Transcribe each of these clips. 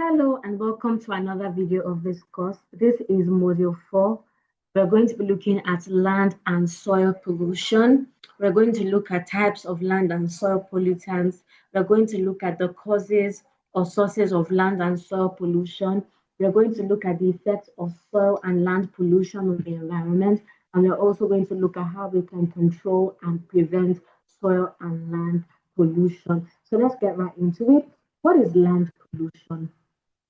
Hello and welcome to another video of this course. This is module 4. We're going to be looking at land and soil pollution. We're going to look at types of land and soil pollutants. We're going to look at the causes or sources of land and soil pollution. We're going to look at the effects of soil and land pollution on the environment. And we're also going to look at how we can control and prevent soil and land pollution. So let's get right into it. What is land pollution?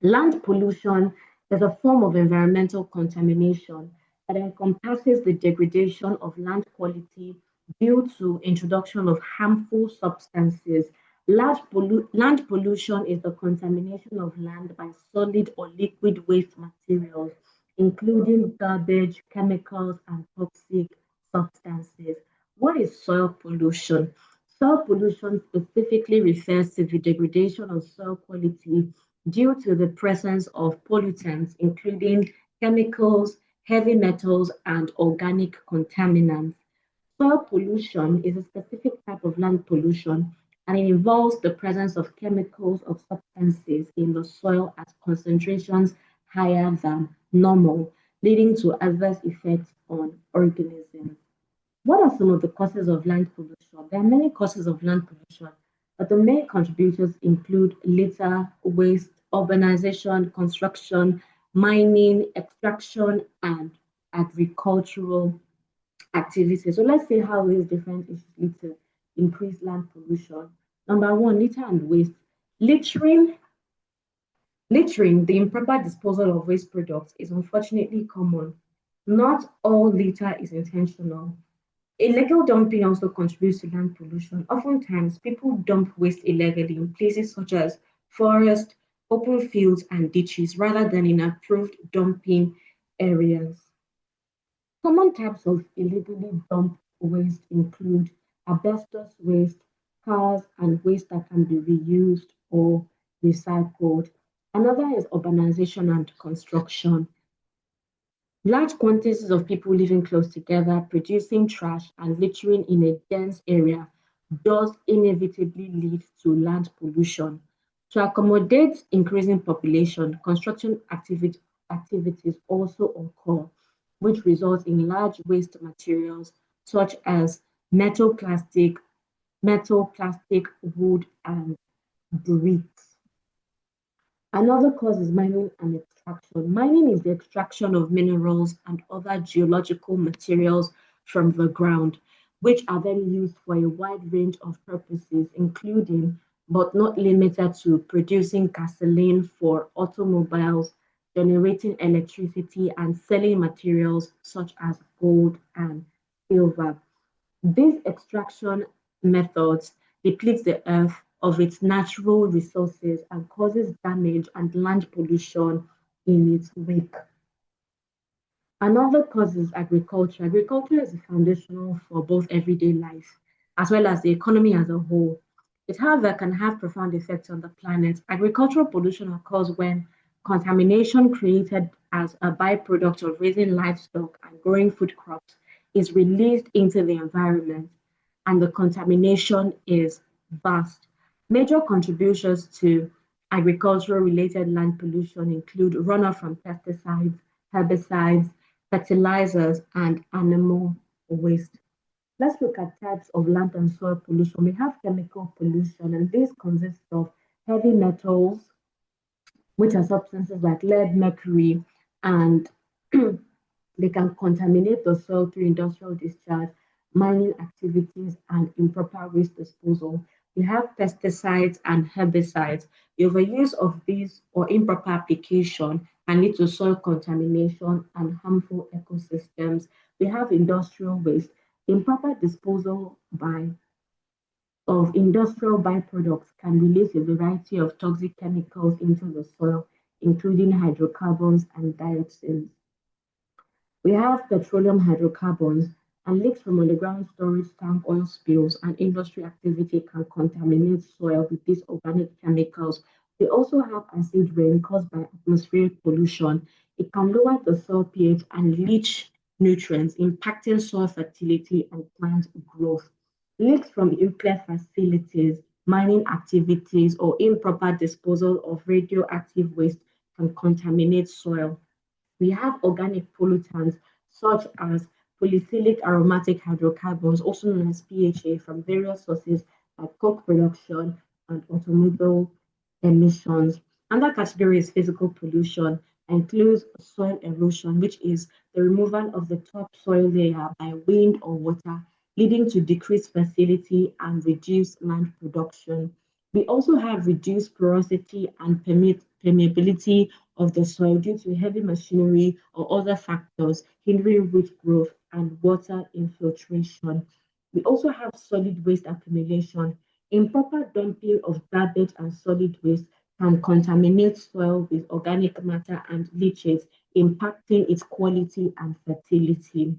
Land pollution is a form of environmental contamination that encompasses the degradation of land quality due to introduction of harmful substances. Land pollution is the contamination of land by solid or liquid waste materials, including garbage, chemicals, and toxic substances. What is soil pollution? Soil pollution specifically refers to the degradation of soil quality due to the presence of pollutants, including chemicals, heavy metals, and organic contaminants. Soil pollution is a specific type of land pollution, and it involves the presence of chemicals or substances in the soil at concentrations higher than normal, leading to adverse effects on organisms. What are some of the causes of land pollution? There are many causes of land pollution, but the main contributors include litter, waste, urbanization, construction, mining, extraction, and agricultural activities. So let's see how these different issues lead to increased land pollution. Number one, litter and waste. Littering, the improper disposal of waste products, is unfortunately common. Not all litter is intentional. Illegal dumping also contributes to land pollution. Oftentimes, people dump waste illegally in places such as forests, open fields, and ditches rather than in approved dumping areas. Common types of illegally dumped waste include asbestos waste, cars, and waste that can be reused or recycled. Another is urbanization and construction. Large quantities of people living close together, producing trash and littering in a dense area does inevitably lead to land pollution. To accommodate increasing population, construction activities also occur, which results in large waste materials such as metal, plastic, wood, and bricks. Another cause is mining and extraction. Mining is the extraction of minerals and other geological materials from the ground, which are then used for a wide range of purposes, including but not limited to producing gasoline for automobiles, generating electricity, and selling materials such as gold and silver. These extraction methods deplete the earth of its natural resources and causes damage and land pollution in its wake. Another cause is agriculture. Agriculture is foundational for both everyday life as well as the economy as a whole. It, however, can have profound effects on the planet. Agricultural pollution occurs when contamination created as a byproduct of raising livestock and growing food crops is released into the environment, and the contamination is vast. Major contributions to agricultural related land pollution include runoff from pesticides, herbicides, fertilizers, and animal waste. Let's look at types of land and soil pollution. We have chemical pollution, and this consists of heavy metals, which are substances like lead, mercury, and they can contaminate the soil through industrial discharge, mining activities, and improper waste disposal. We have pesticides and herbicides. The overuse of these or improper application can lead to soil contamination and harmful ecosystems. We have industrial waste. Improper disposal of industrial byproducts can release a variety of toxic chemicals into the soil, including hydrocarbons and dioxins. We have petroleum hydrocarbons, and leaks from underground storage tank oil spills and industry activity can contaminate soil with these organic chemicals. We also have acid rain caused by atmospheric pollution. It can lower the soil pH and leach nutrients, impacting soil fertility and plant growth. Leaks from nuclear facilities mining activities, or improper disposal of radioactive waste can contaminate soil. We have organic pollutants such as polycyclic aromatic hydrocarbons, also known as PHA, from various sources like coke production and automobile emissions. Another category is physical pollution, includes soil erosion, which is the removal of the topsoil layer by wind or water, leading to decreased fertility and reduced land production. We also have reduced porosity and permeability of the soil due to heavy machinery or other factors hindering root growth and water infiltration. We also have solid waste accumulation. Improper dumping of garbage and solid waste can contaminate soil with organic matter and leaches, impacting its quality and fertility.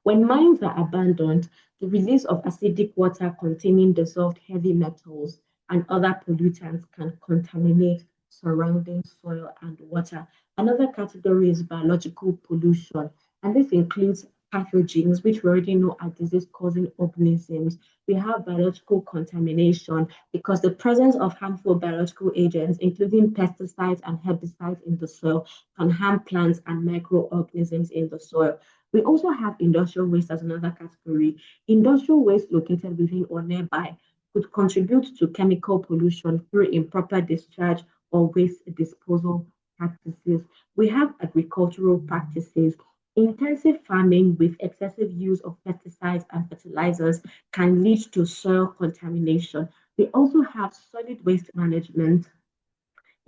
When mines are abandoned, the release of acidic water containing dissolved heavy metals and other pollutants can contaminate surrounding soil and water. Another category is biological pollution, and this includes pathogens, which we already know are disease causing organisms. We have biological contamination because the presence of harmful biological agents, including pesticides and herbicides in the soil, can harm plants and microorganisms in the soil. We also have industrial waste as another category. Industrial waste located within or nearby could contribute to chemical pollution through improper discharge or waste disposal practices. We have agricultural practices. Intensive farming with excessive use of pesticides and fertilizers can lead to soil contamination. We also have solid waste management.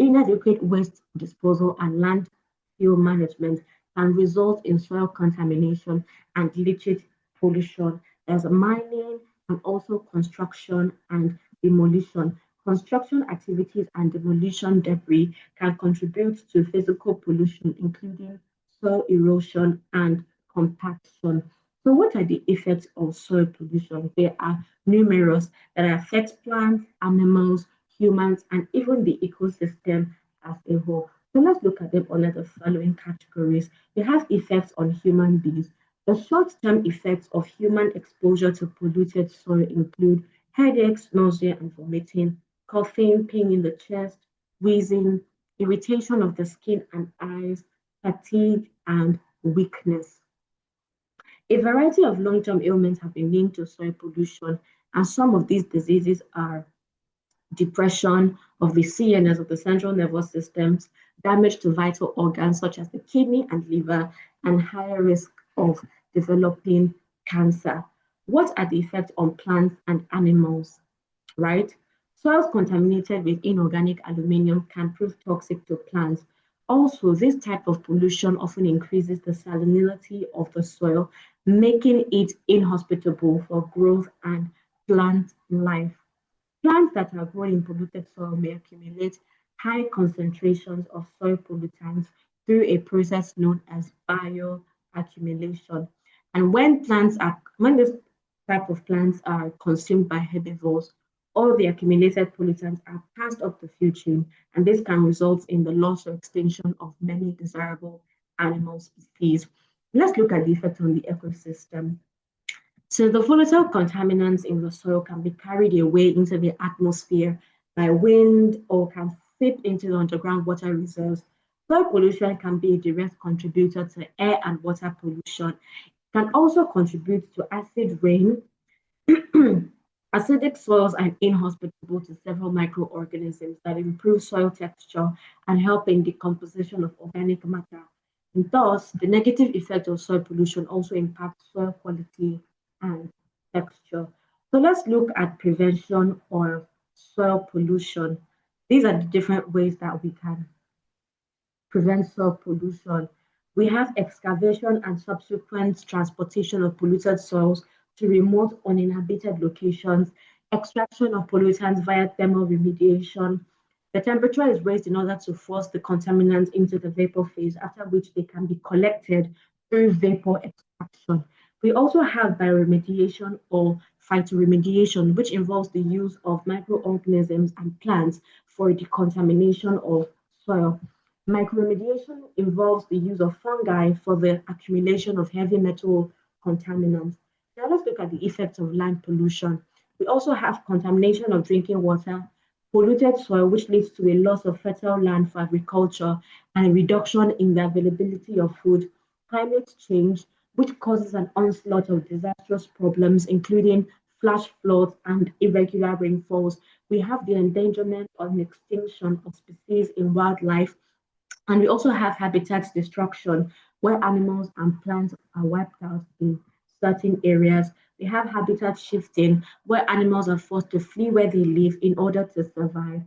Inadequate waste disposal and landfill management can result in soil contamination and leachate pollution. There's mining and also construction and demolition. Construction activities and demolition debris can contribute to physical pollution, including soil erosion and compaction. So, what are the effects of soil pollution? There are numerous that affect plants, animals, humans, and even the ecosystem as a whole. So let's look at them under the following categories. They have effects on human beings. The short-term effects of human exposure to polluted soil include headaches, nausea and vomiting, coughing, pain in the chest, wheezing, irritation of the skin and eyes, fatigue, and weakness. A variety of long-term ailments have been linked to soil pollution, and some of these diseases are depression of the CNS of the central nervous systems, damage to vital organs such as the kidney and liver, and higher risk of developing cancer. What are the effects on plants and animals? Right? Soils contaminated with inorganic aluminum can prove toxic to plants. Also, this type of pollution often increases the salinity of the soil, making it inhospitable for growth and plant life. Plants that are grown in polluted soil may accumulate high concentrations of soil pollutants through a process known as bioaccumulation. And when this type of plants are consumed by herbivores, all the accumulated pollutants are passed up the food chain, and this can result in the loss or extinction of many desirable animal species. Let's look at the effect on the ecosystem. So the volatile contaminants in the soil can be carried away into the atmosphere by wind or can seep into the underground water reserves. Soil pollution can be a direct contributor to air and water pollution. It can also contribute to acid rain. Acidic soils are inhospitable to several microorganisms that improve soil texture and help in decomposition of organic matter. And thus, the negative effect of soil pollution also impacts soil quality and texture. So let's look at prevention of soil pollution. These are the different ways that we can prevent soil pollution. We have excavation and subsequent transportation of polluted soils to remote uninhabited locations, extraction of pollutants via thermal remediation. The temperature is raised in order to force the contaminants into the vapor phase, after which they can be collected through vapor extraction. We also have bioremediation or phytoremediation, which involves the use of microorganisms and plants for decontamination of soil. Microremediation involves the use of fungi for the accumulation of heavy metal contaminants. Now let's look at the effects of land pollution. We also have contamination of drinking water, polluted soil, which leads to a loss of fertile land for agriculture and a reduction in the availability of food, climate change, which causes an onslaught of disastrous problems, including flash floods and irregular rainfalls. We have the endangerment or extinction of species in wildlife, and we also have habitat destruction, where animals and plants are wiped out in certain areas. We have habitat shifting, where animals are forced to flee where they live in order to survive.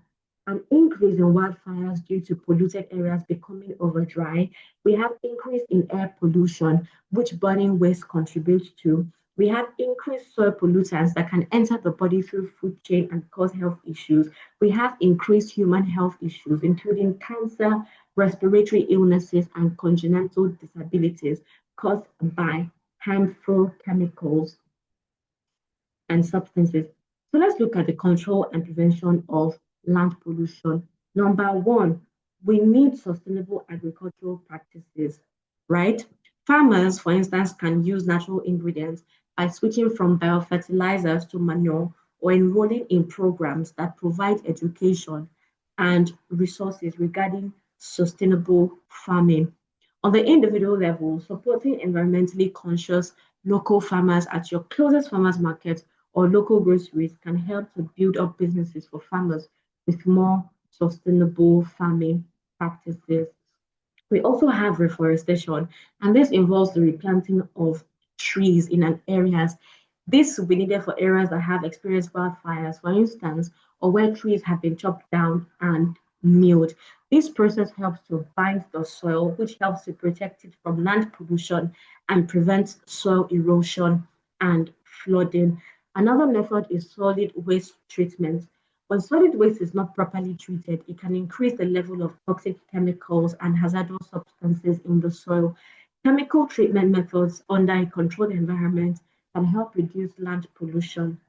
An increase in wildfires due to polluted areas becoming over dry. We have increase in air pollution, which burning waste contributes to. We have increased soil pollutants that can enter the body through food chain and cause health issues. We have increased human health issues, including cancer, respiratory illnesses, and congenital disabilities caused by harmful chemicals and substances. So let's look at the control and prevention of land pollution. Number one, we need sustainable agricultural practices, right? Farmers, for instance, can use natural ingredients by switching from biofertilizers to manure or enrolling in programs that provide education and resources regarding sustainable farming. On the individual level, supporting environmentally conscious local farmers at your closest farmers market or local groceries can help to build up businesses for farmers with more sustainable farming practices. We also have reforestation, and this involves the replanting of trees in an areas. This will be needed for areas that have experienced wildfires, for instance, or where trees have been chopped down and milled. This process helps to bind the soil, which helps to protect it from land pollution and prevents soil erosion and flooding. Another method is solid waste treatment. When solid waste is not properly treated, it can increase the level of toxic chemicals and hazardous substances in the soil. Chemical treatment methods under a controlled environment can help reduce land pollution.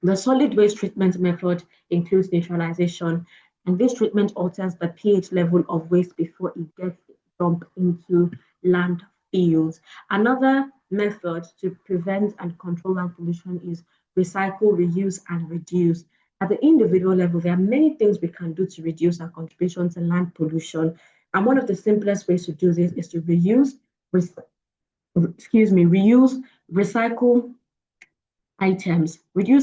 The solid waste treatment method includes neutralization, and this treatment alters the pH level of waste before it gets dumped into landfills. Another method to prevent and control land pollution is recycle, reuse, and reduce. At the individual level, there are many things we can do to reduce our contribution to land pollution. And one of the simplest ways to do this is to reuse, recycle, reduce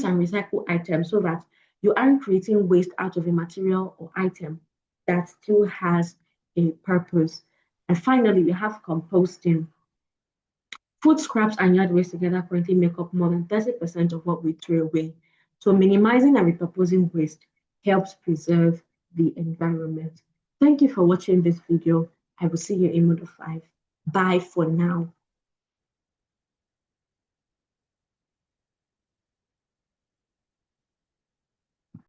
and recycle items so that you aren't creating waste out of a material or item that still has a purpose. And finally, we have composting. Food scraps and yard waste together currently make up more than 30% of what we throw away. So minimizing and repurposing waste helps preserve the environment. Thank you for watching this video. I will see you in Module 5. Bye for now.